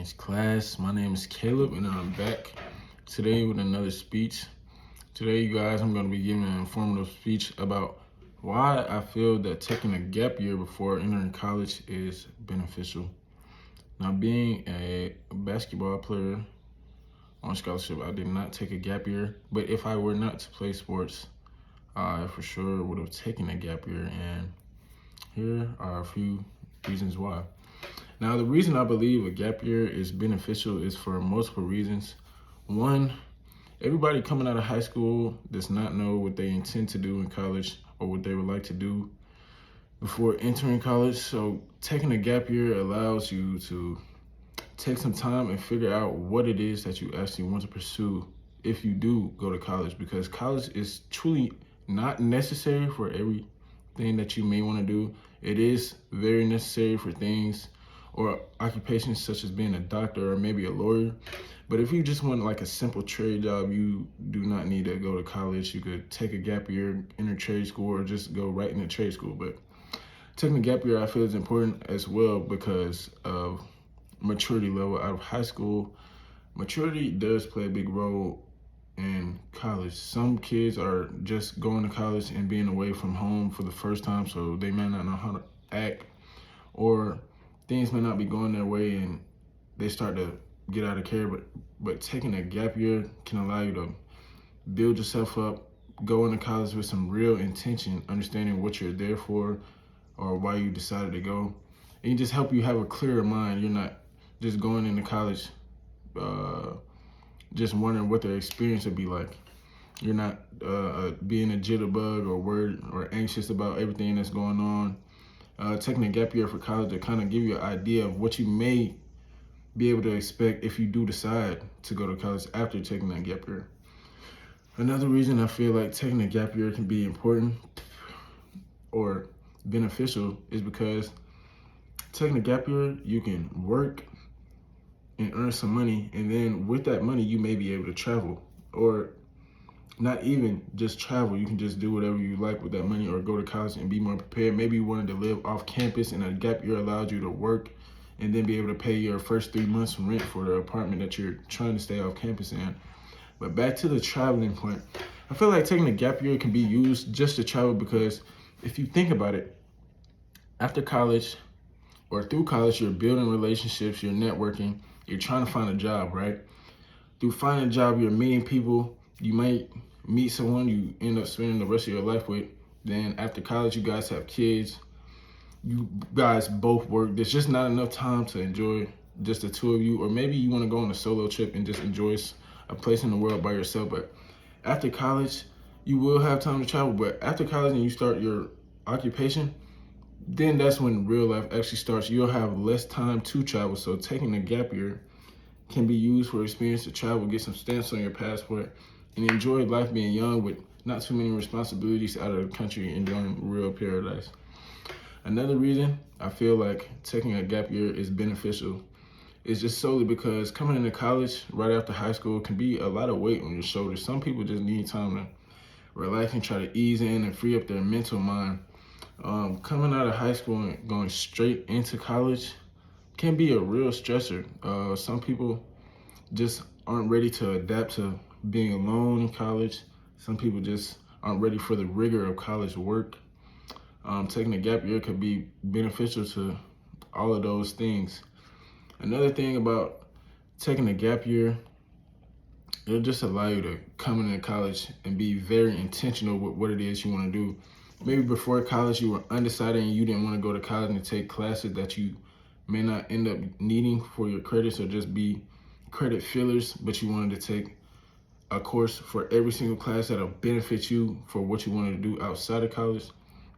Thanks, class. My name is Caleb, and I'm back today with another speech. Today, you guys, I'm going to be giving an informative speech about why I feel that taking a gap year before entering college is beneficial. Now, being a basketball player on scholarship, I did not take a gap year, but if I were not to play sports, I for sure would have taken a gap year, and here are a few reasons why. Now, the reason I believe a gap year is beneficial is for multiple reasons. One, everybody coming out of high school does not know what they intend to do in college or what they would like to do before entering college. So taking a gap year allows you to take some time and figure out what it is that you actually want to pursue if you do go to college, because college is truly not necessary for everything that you may want to do. It is very necessary for things or occupations such as being a doctor or maybe a lawyer. But if you just want like a simple trade job, you do not need to go to college. You could take a gap year, enter trade school, or just go right into trade school. But taking a gap year, I feel, is important as well because of maturity level out of high school. Maturity does play a big role in college. Some kids are just going to college and being away from home for the first time, so they may not know how to act, or things may not be going their way and they start to get out of care. But taking a gap year can allow you to build yourself up, go into college with some real intention, understanding what you're there for or why you decided to go. And it just help you have a clearer mind. You're not just going into college just wondering what the experience would be like. You're not being a jitterbug or worried or anxious about everything that's going on. Taking a gap year for college to kind of give you an idea of what you may be able to expect if you do decide to go to college after taking that gap year. Another reason I feel like taking a gap year can be important or beneficial is because taking a gap year, you can work and earn some money, and then with that money, you may be able to travel, or not even just travel. You can just do whatever you like with that money, or go to college and be more prepared. Maybe you wanted to live off campus, and a gap year allowed you to work and then be able to pay your first 3 months rent for the apartment that you're trying to stay off campus in. But back to the traveling point, I feel like taking a gap year can be used just to travel, because if you think about it, after college or through college, you're building relationships, you're networking, you're trying to find a job, right? Through finding a job, you're meeting people. You might meet someone you end up spending the rest of your life with. Then after college, you guys have kids. You guys both work. There's just not enough time to enjoy just the two of you. Or maybe you want to go on a solo trip and just enjoy a place in the world by yourself. But after college, you will have time to travel. But after college and you start your occupation, then that's when real life actually starts. You'll have less time to travel. So taking a gap year can be used for experience to travel, get some stamps on your passport, and enjoy life being young with not too many responsibilities out of the country, enjoying real paradise. Another reason I feel like taking a gap year is beneficial is just solely because coming into college right after high school can be a lot of weight on your shoulders. Some people just need time to relax and try to ease in and free up their mental mind. Coming out of high school and going straight into college can be a real stressor. Some people just aren't ready to adapt to being alone in college. Some people just aren't ready for the rigor of college work. Taking a gap year could be beneficial to all of those things. Another thing about taking a gap year, it'll just allow you to come into college and be very intentional with what it is you want to do. Maybe before college you were undecided and you didn't want to go to college and take classes that you may not end up needing for your credits or just be credit fillers, but you wanted to take a course for every single class that'll benefit you for what you wanted to do outside of college.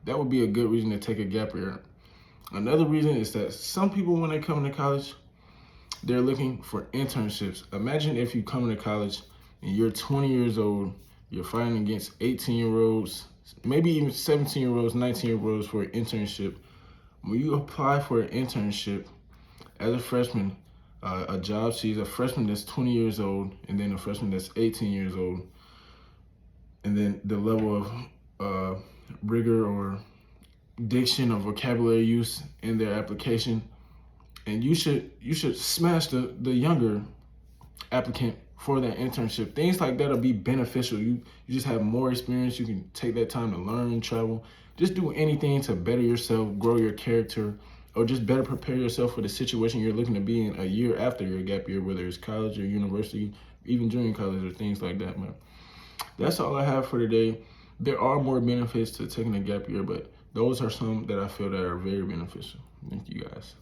That would be a good reason to take a gap year. Another reason is that some people, when they come to college, they're looking for internships. Imagine if you come to college and you're 20 years old, you're fighting against 18-year-olds, maybe even 17-year-olds, 19-year-olds for an internship. When you apply for an internship as a freshman, a job sees a freshman that's 20 years old and then a freshman that's 18 years old. And then the level of rigor or diction or vocabulary use in their application And you should smash the younger applicant for that internship. Things like that'll be beneficial. You just have more experience. You can take that time to learn, travel, just do anything to better yourself, grow your character, or just better prepare yourself for the situation you're looking to be in a year after your gap year, whether it's college or university, even junior college or things like that, man. That's all I have for today. There are more benefits to taking a gap year, but those are some that I feel that are very beneficial. Thank you guys.